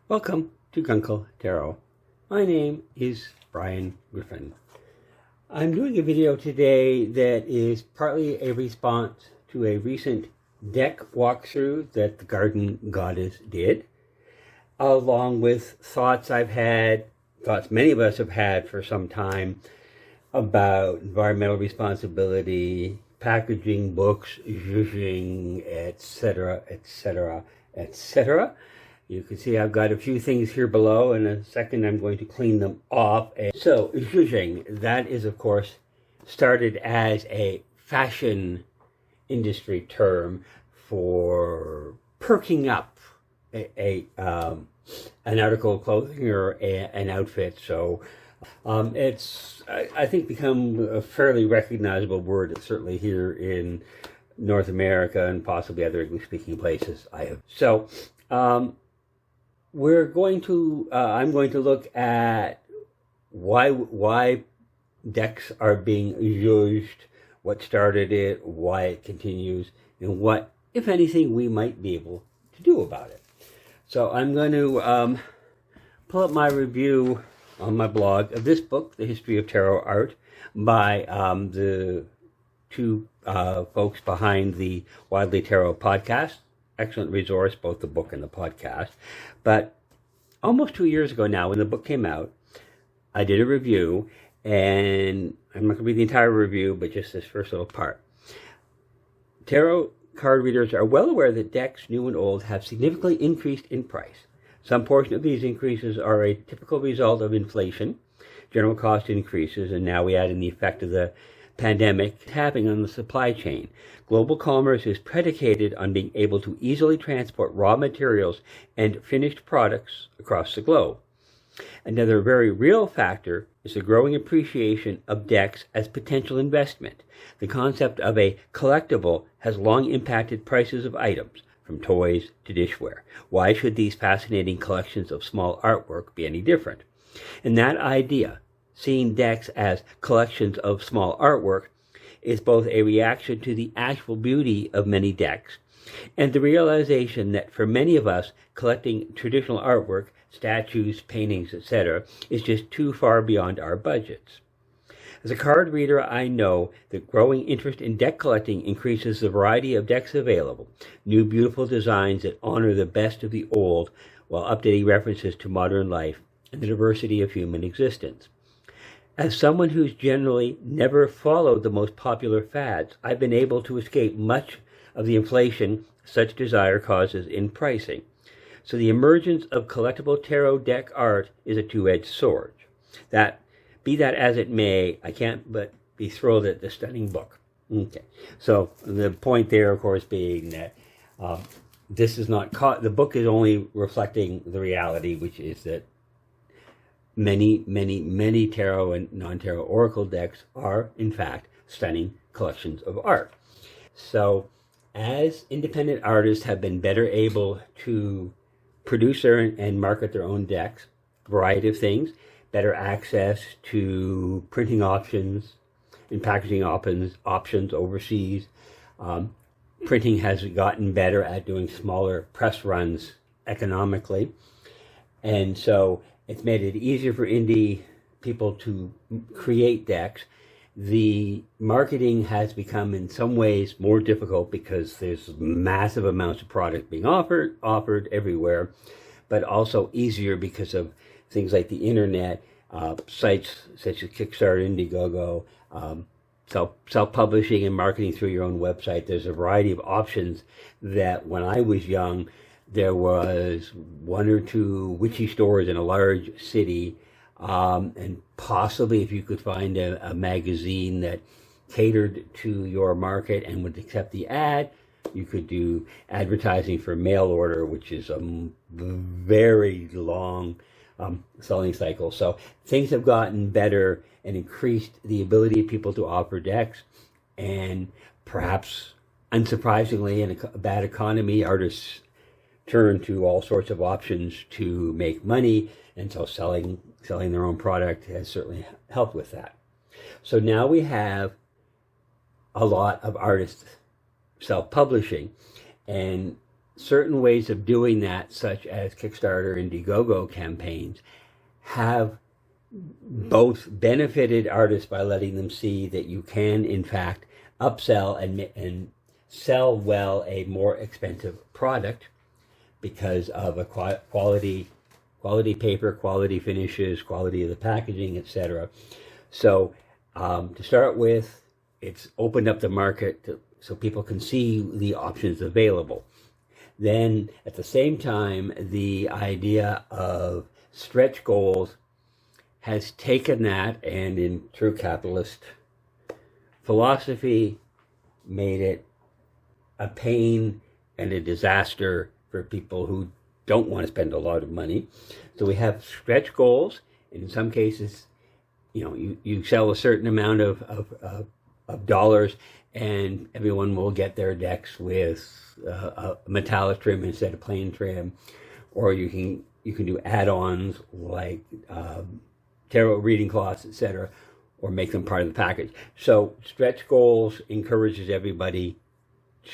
Welcome to Gunkle Tarot. My name is Brian Griffin. I'm doing a video today that is partly a response to a recent deck walkthrough that the Garden Goddess did, along with thoughts many of us have had for some time about environmental responsibility, packaging, books, judging, etc., etc., etc. You can see I've got a few things here below. In a second, I'm going to clean them off. So, judging, that is, of course, started as a fashion industry term for perking up an article of clothing or an outfit. So, it's, I think, become a fairly recognizable word, certainly here in North America and possibly other English-speaking places. So, I'm going to look at why decks are being judged, what started it, why it continues, and what, if anything, we might be able to do about it. So I'm going to pull up my review on my blog of this book, The History of Tarot Art, by the two folks behind the Widely Tarot podcast. Excellent resource, both the book and the podcast. But almost 2 years ago now, when the book came out, I did a review, and I'm not going to read the entire review, but just this first little part. Tarot card readers are well aware that decks, new and old, have significantly increased in price. Some portion of these increases are a typical result of inflation, general cost increases, and now we add in the effect of the pandemic having on the supply chain. Global commerce is predicated on being able to easily transport raw materials and finished products across the globe. Another very real factor is the growing appreciation of decks as potential investment. The concept of a collectible has long impacted prices of items, from toys to dishware. Why should these fascinating collections of small artwork be any different? And that idea, seeing decks as collections of small artwork, is both a reaction to the actual beauty of many decks and the realization that for many of us, collecting traditional artwork, statues, paintings, etc., is just too far beyond our budgets. As a card reader, I know that growing interest in deck collecting increases the variety of decks available, new beautiful designs that honor the best of the old while updating references to modern life and the diversity of human existence. As someone who's generally never followed the most popular fads, I've been able to escape much of the inflation such desire causes in pricing. So the emergence of collectible tarot deck art is a two-edged sword. Be that as it may, I can't but be thrilled at the stunning book. Okay, so the point there, of course, being that this is not the book is only reflecting the reality, which is that many tarot and non-tarot oracle decks are, in fact, stunning collections of art. So, as independent artists have been better able to produce and market their own decks, a variety of things, better access to printing options and packaging options overseas. Printing has gotten better at doing smaller press runs economically. And so it's made it easier for indie people to create decks. The marketing has become in some ways more difficult because there's massive amounts of product being offered everywhere, but also easier because of things like the internet, sites such as Kickstarter, Indiegogo, self-publishing and marketing through your own website. There's a variety of options that when I was young, there was one or two witchy stores in a large city, and possibly if you could find a magazine that catered to your market and would accept the ad, you could do advertising for mail order, which is a very long selling cycle. So things have gotten better and increased the ability of people to offer decks, and perhaps unsurprisingly, in a bad economy, artists turn to all sorts of options to make money, and so selling their own product has certainly helped with that. So now we have a lot of artists self-publishing, and certain ways of doing that, such as Kickstarter and Indiegogo campaigns, have both benefited artists by letting them see that you can, in fact, upsell and sell well a more expensive product because of a quality paper, quality finishes, quality of the packaging, etc. So to start with, it's opened up the market so people can see the options available. Then at the same time, the idea of stretch goals has taken that and, in true capitalist philosophy, made it a pain and a disaster for people who don't want to spend a lot of money. So we have stretch goals, and in some cases, you sell a certain amount of dollars, and everyone will get their decks with a metallic trim instead of plain trim, or you can do add-ons like tarot reading cloths, etc., or make them part of the package. So stretch goals encourages everybody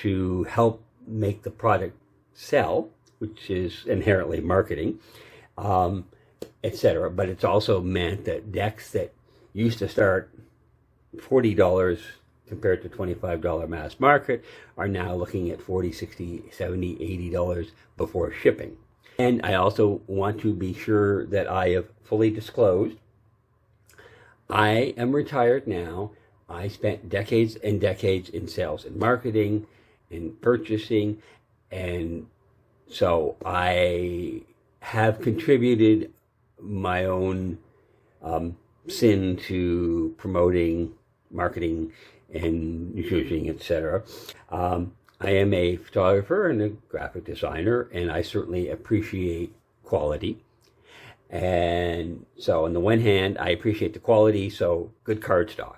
to help make the product sell, which is inherently marketing, etc. But it's also meant that decks that used to start $40 compared to $25 mass market are now looking at $40, $60, $70, $80 before shipping. And I also want to be sure that I have fully disclosed I am retired now. I spent decades and decades in sales and marketing and purchasing, and so I have contributed my own sin to promoting, marketing, and judging, etc. I am a photographer and a graphic designer, and I certainly appreciate quality. And so on the one hand, I appreciate the quality, so good cardstock.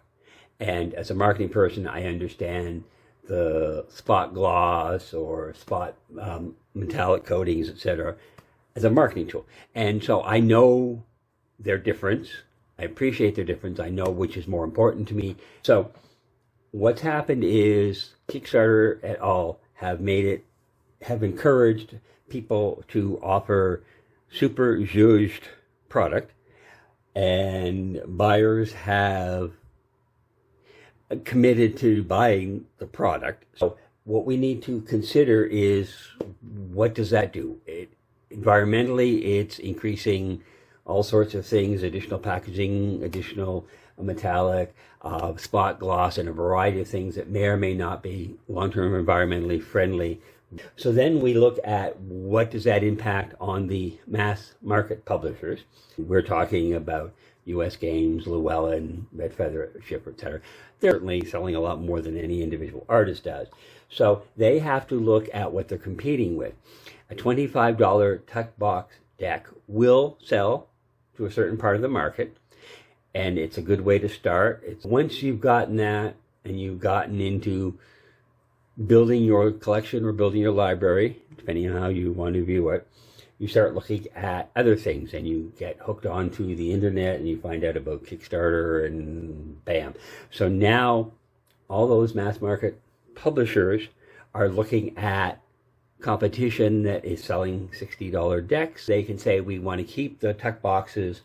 And as a marketing person, I understand the spot gloss or spot metallic coatings, etc., as a marketing tool. And so I know their difference. I appreciate their difference. I know which is more important to me. So what's happened is Kickstarter et al. Have encouraged people to offer super Jeuje product, and buyers have committed to buying the product. So what we need to consider is, what does that do? Environmentally, it's increasing all sorts of things: additional packaging, additional metallic, spot gloss, and a variety of things that may or may not be long-term environmentally friendly. So then we look at, what does that impact on the mass market publishers? We're talking about U.S. Games, Llewellyn, Red Feather, Shipper, etc. They're certainly selling a lot more than any individual artist does. So they have to look at what they're competing with. A $25 tuck box deck will sell to a certain part of the market, and it's a good way to start. Once you've gotten that and you've gotten into building your collection or building your library, depending on how you want to view it, you start looking at other things, and you get hooked onto the internet and you find out about Kickstarter, and bam. So now all those mass market publishers are looking at competition that is selling $60 decks. They can say, we want to keep the tuck boxes,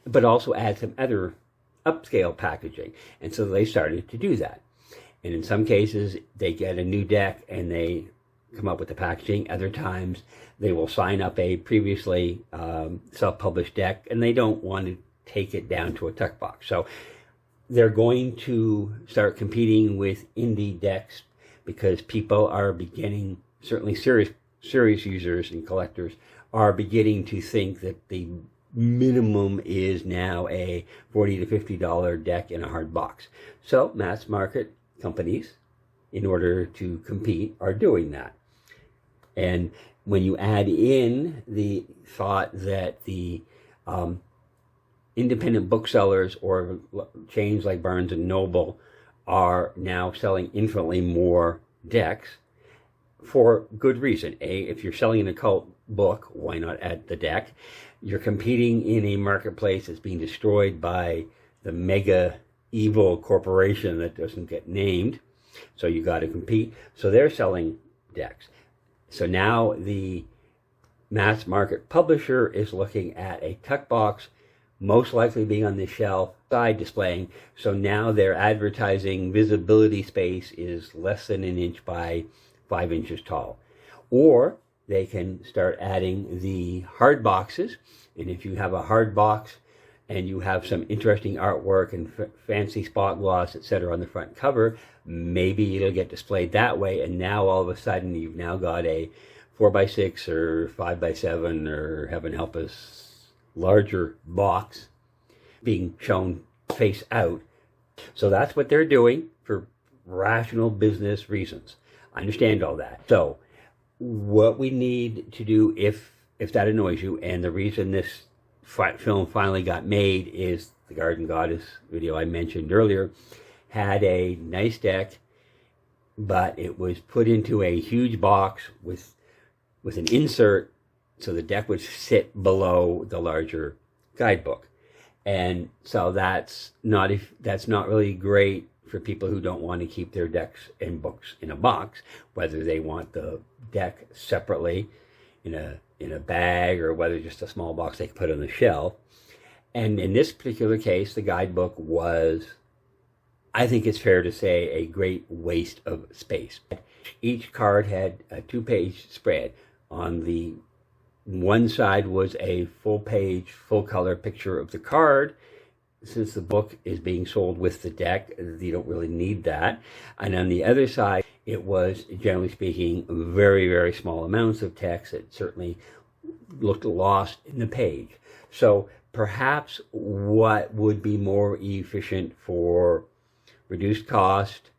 but also add some other upscale packaging. And so they started to do that. And in some cases, they get a new deck and they come up with the packaging. Other times, they will sign up a previously self-published deck, and they don't want to take it down to a tuck box. So they're going to start competing with indie decks, because people are beginning, certainly serious users and collectors, are beginning to think that the minimum is now a $40 to $50 deck in a hard box. So mass market companies, in order to compete, are doing that. And when you add in the thought that the independent booksellers or chains like Barnes and Noble are now selling infinitely more decks, for good reason. If you're selling an occult book, why not add the deck? You're competing in a marketplace that's being destroyed by the mega evil corporation that doesn't get named, so you got to compete. So they're selling decks. So now the mass market publisher is looking at a tuck box, most likely being on the shelf, side displaying. So now their advertising visibility space is less than an inch by 5 inches tall. Or they can start adding the hard boxes. And if you have a hard box and you have some interesting artwork and fancy spot gloss, etc. on the front cover, maybe it'll get displayed that way. And now all of a sudden you've now got a 4x6 or 5x7 or, heaven help us, larger box being shown face out. So that's what they're doing for rational business reasons. I understand all that. So what we need to do, if that annoys you, and the reason this film finally got made is the Garden Goddess video I mentioned earlier had a nice deck, but it was put into a huge box with an insert so the deck would sit below the larger guidebook. And so that's not really great for people who don't want to keep their decks and books in a box, whether they want the deck separately in a bag or whether just a small box they can put on the shelf. And in this particular case, the guidebook was, I think it's fair to say, a great waste of space. Each card had a 2-page spread. On the one side was a full-page, full-color picture of the card. Since the book is being sold with the deck, you don't really need that. And on the other side, it was, generally speaking, very, very small amounts of text that certainly looked lost in the page. So perhaps what would be more efficient for reduced cost,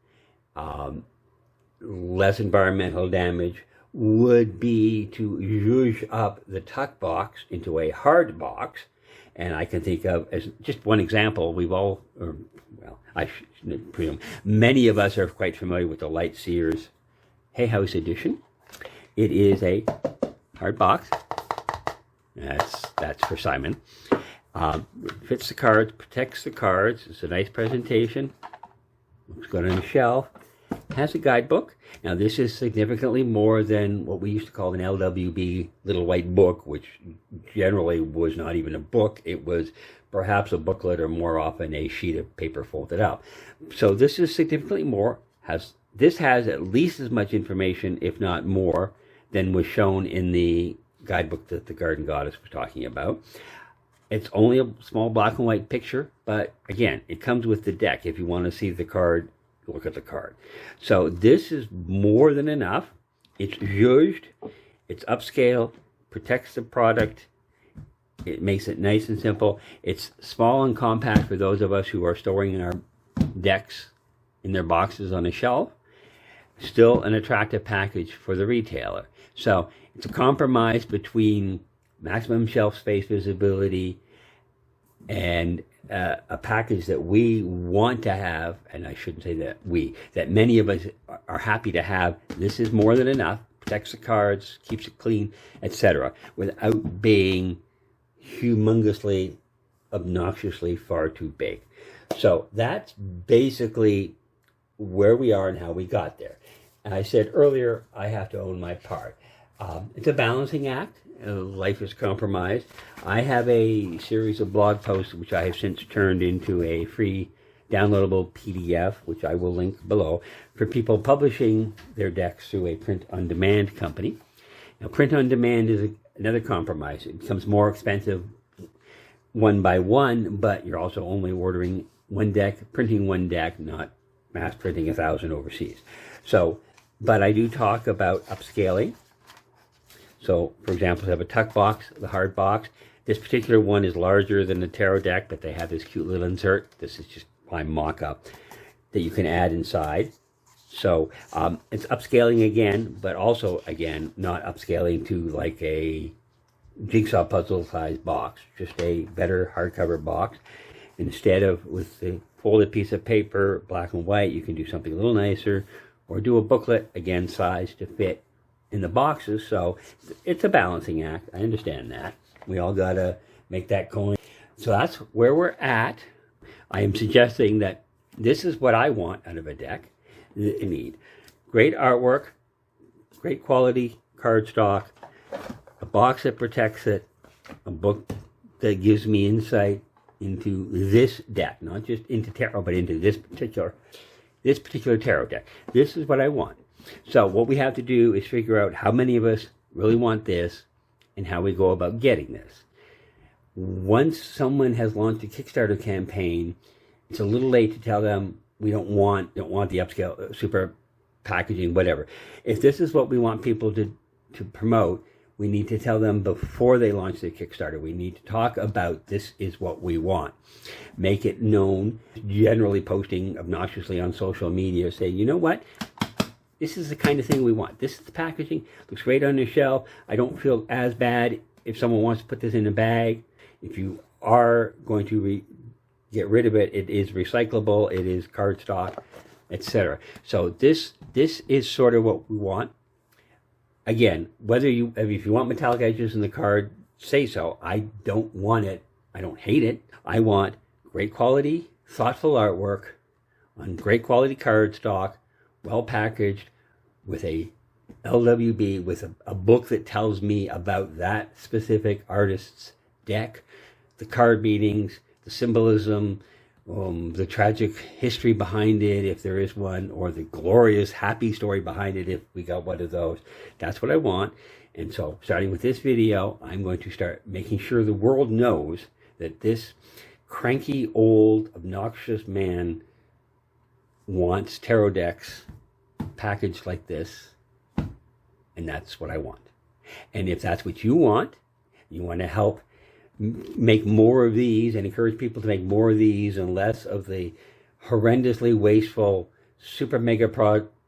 less environmental damage, would be to zhuzh up the tuck box into a hard box. And I can think of, as just one example, I should presume, many of us are quite familiar with the Light Sears Hay House edition. It is a hard box. That's for Simon. Fits the cards, protects the cards. It's a nice presentation. Looks good on the shelf. Has a guidebook. Now this is significantly more than what we used to call an LWB little white book, which generally was not even a book. It was perhaps a booklet or more often a sheet of paper folded out. So this is significantly more. This has at least as much information, if not more, than was shown in the guidebook that the Garden Goddess was talking about. It's only a small black and white picture, but again, it comes with the deck. If you want to see the card, look at the card. So this is more than enough. It's zhuzhed, it's upscale, protects the product, it makes it nice and simple. It's small and compact for those of us who are storing our decks in their boxes on a shelf. Still an attractive package for the retailer. So it's a compromise between maximum shelf space visibility and a package that we want to have, and I shouldn't say that many of us are happy to have. This is more than enough, protects the cards, keeps it clean, etc., without being humongously, obnoxiously far too big. So that's basically where we are and how we got there. And I said earlier, I have to own my part. It's a balancing act. Life is compromised. I have a series of blog posts which I have since turned into a free downloadable PDF, which I will link below, for people publishing their decks through a print-on-demand company. Now, print-on-demand is another compromise. It becomes more expensive one by one, but you're also only ordering one deck, printing one deck, not mass printing 1,000 overseas. So, but I do talk about upscaling. So, for example, I have a tuck box, the hard box. This particular one is larger than the tarot deck, but they have this cute little insert. This is just my mock-up that you can add inside. So, it's upscaling again, but also, again, not upscaling to like a jigsaw puzzle size box, just a better hardcover box. Instead of with the folded piece of paper, black and white, you can do something a little nicer, or do a booklet, again, size to fit in the boxes. So it's a balancing act. I understand that. We all got to make that coin. So that's where we're at. I am suggesting that this is what I want out of a deck. You need great artwork, great quality cardstock, a box that protects it, a book that gives me insight into this deck, not just into tarot, but into this particular tarot deck. This is what I want. So what we have to do is figure out how many of us really want this and how we go about getting this. Once someone has launched a Kickstarter campaign, it's a little late to tell them we don't want the upscale, super packaging, whatever. If this is what we want people to promote, we need to tell them before they launch their Kickstarter. We need to talk about this is what we want. Make it known, generally posting obnoxiously on social media, say, you know what? This is the kind of thing we want. This is the packaging. Looks great on the shelf. I don't feel as bad if someone wants to put this in a bag. If you are going to get rid of it, it is recyclable. It is cardstock, etc. So this is sort of what we want. Again, if you want metallic edges in the card, say so. I don't want it. I don't hate it. I want great quality, thoughtful artwork on great quality cardstock, well packaged, with a LWB, with a book that tells me about that specific artist's deck, the card meanings, the symbolism, the tragic history behind it, if there is one, or the glorious, happy story behind it, if we got one of those. That's what I want. And so, starting with this video, I'm going to start making sure the world knows that this cranky, old, obnoxious man wants tarot decks packaged like this, and that's what I want. And if that's what you want to help make more of these and encourage people to make more of these and less of the horrendously wasteful super mega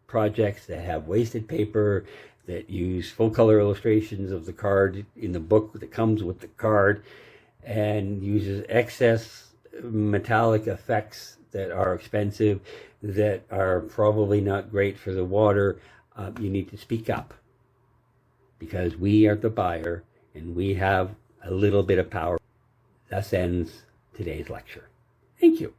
projects that have wasted paper, that use full color illustrations of the card in the book that comes with the card, and uses excess metallic effects that are expensive, that are probably not great for the water, you need to speak up, because we are the buyer and we have a little bit of power. Thus ends today's lecture. Thank you.